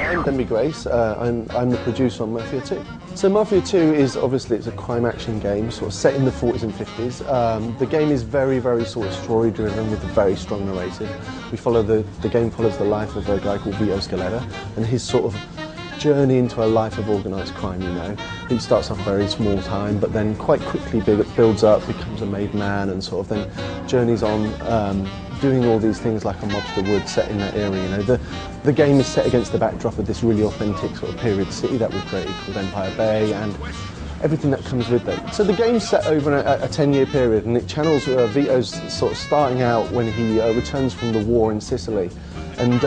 I'm Denby. I'm the producer on Mafia 2. So Mafia 2 is obviously it's a crime action game, sort of set in the 40s and 50s. The game is very sort of story driven with a very strong narrative. We follow the game follows the life of a guy called Vito Scaletta and his sort of journey into a life of organised crime, you know. He starts off very small time, but then quite quickly builds up, becomes a made man, and sort of then journeys on doing all these things like a mobster would set in that era, you know. The game is set against the backdrop of this really authentic sort of period city that we've created called Empire Bay and everything that comes with it. So the game's set over a 10-year period and it channels Vito's sort of starting out when he returns from the war in Sicily. And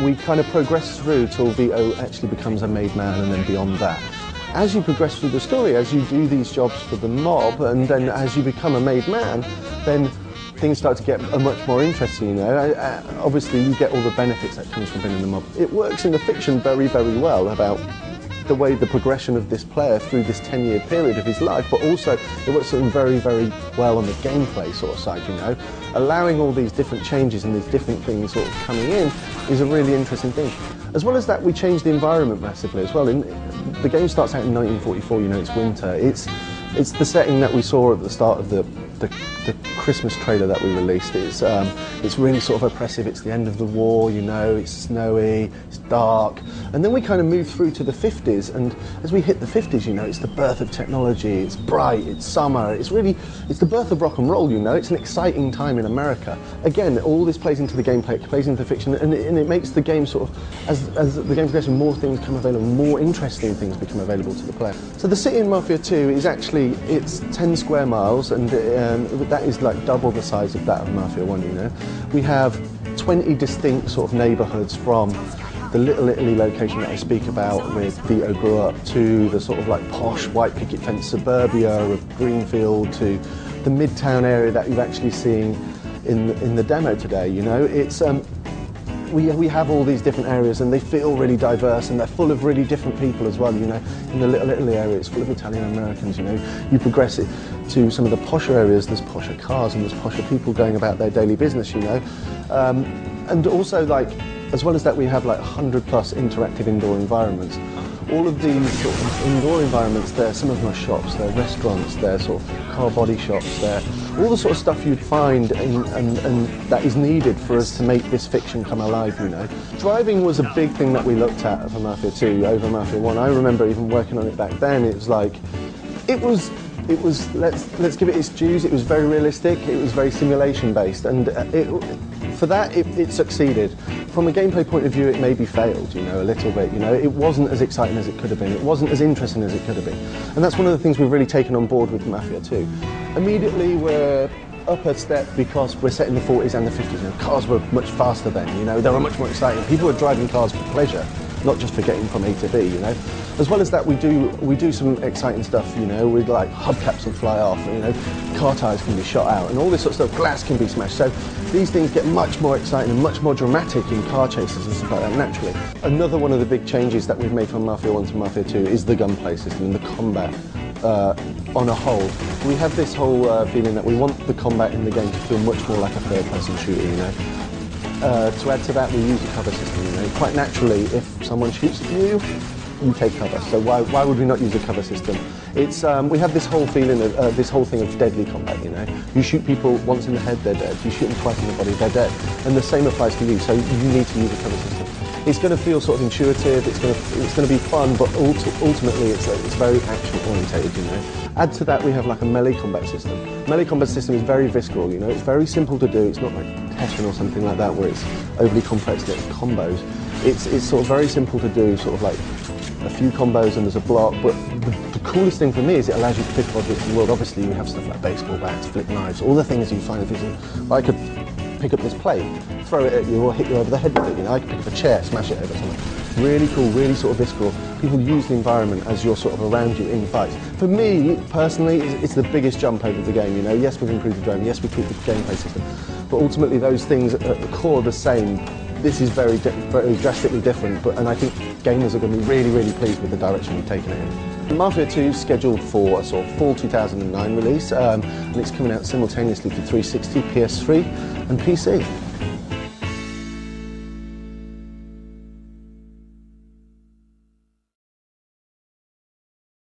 we kind of progress through till Vito actually becomes a made man and then beyond that. As you progress through the story, as you do these jobs for the mob and then as you become a made man, then things start to get much more interesting, you know. Obviously you get all the benefits that comes from being in the mob. It works in the fiction very well about the way the progression of this player through this 10-year period of his life, but also it works very well on the gameplay sort of side, you know. Allowing all these different changes and these different things sort of coming in is a really interesting thing. As well as that, we changed the environment massively as well. The game starts out in 1944, you know, it's winter. It's the setting that we saw at the start of the Christmas trailer that we released. It's really sort of oppressive. It's the end of the war, you know, it's snowy, it's dark. And then we kind of move through to the 50s, and as we hit the 50s, you know, it's the birth of technology, it's bright, it's summer, it's the birth of rock and roll, you know. It's an exciting time in America. Again, all this plays into the gameplay, it plays into the fiction, and it makes the game sort of, as the game progresses, more things come available, more interesting things become available to the player. So the city in Mafia 2 is actually, it's 10 square miles, and that is like double the size of that of Mafia 1, you know. We have 20 distinct sort of neighbourhoods, from the Little Italy location that I speak about where Vito grew up, to the sort of like posh white picket fence suburbia of Greenfield, to the Midtown area that you've actually seen in the demo today, you know. It's we have all these different areas and they feel really diverse and they're full of really different people as well, you know. In the Little Italy area it's full of Italian Americans, you know. You progress it to some of the posher areas, there's posher cars and there's posher people going about their daily business, you know. And also, like, as well as that, we have like 100+ interactive indoor environments. All of these sort of indoor environments, some of them are shops, they're restaurants, they're sort of car body shops, they're all the sort of stuff you'd find and that is needed for us to make this fiction come alive, you know. Driving was a big thing that we looked at for Mafia 2 over Mafia 1. I remember even working on it back then. It was like, it was let's give it its dues. It was very realistic, it was very simulation based, and for that it succeeded. From a gameplay point of view, it maybe failed, you know, a little bit, you know. It wasn't as exciting as it could have been, it wasn't as interesting as it could have been. And that's one of the things we've really taken on board with Mafia 2. Immediately we're up a step because we're set in the 40s and the 50s, you know. Cars were much faster then, you know, they were much more exciting. People were driving cars for pleasure, not just for getting from A to B, you know. As well as that, we do some exciting stuff, you know, with like hubcaps can fly off, you know, car tyres can be shot out, and all this sort of stuff, glass can be smashed. So these things get much more exciting and much more dramatic in car chases and stuff like that, naturally. Another one of the big changes that we've made from Mafia 1 to Mafia 2 is the gunplay system and the combat on a whole. We have this whole feeling that we want the combat in the game to feel much more like a third-person shooter, you know. To add to that, we use a cover system, you know. Quite naturally, if someone shoots at you, you take cover. So why would we not use a cover system? It's we have this whole feeling of this whole thing of deadly combat, you know. You shoot people once in the head, they're dead. You shoot them twice in the body, they're dead. And the same applies to you. So you need to use a cover system. It's going to feel sort of intuitive. It's going to be fun, but ultimately it's very action orientated, you know. Add to that, we have like a melee combat system. Melee combat system is very visceral, you know. It's very simple to do. It's not like Tekken or something like that where it's overly complex combos. It's sort of very simple to do, sort of like a few combos and there's a block, but the coolest thing for me is it allows you to pick up objects in the world. Obviously you have stuff like baseball bats, flip knives, all the things you find in fiction. I could pick up this plate, throw it at you or hit you over the head with it, you know. I could pick up a chair, smash it over something. Really cool, really sort of visceral. People use the environment as you're sort of around you in fights. For me, personally, it's the biggest jump over the game, you know. Yes, we've improved the drone, yes, we've tweaked the gameplay system, but ultimately those things at the core are the same. This is very drastically different, and I think gamers are going to be really pleased with the direction we've taken it in. Mafia 2 is scheduled for a sort of fall 2009 release, and it's coming out simultaneously for 360, PS3 and PC.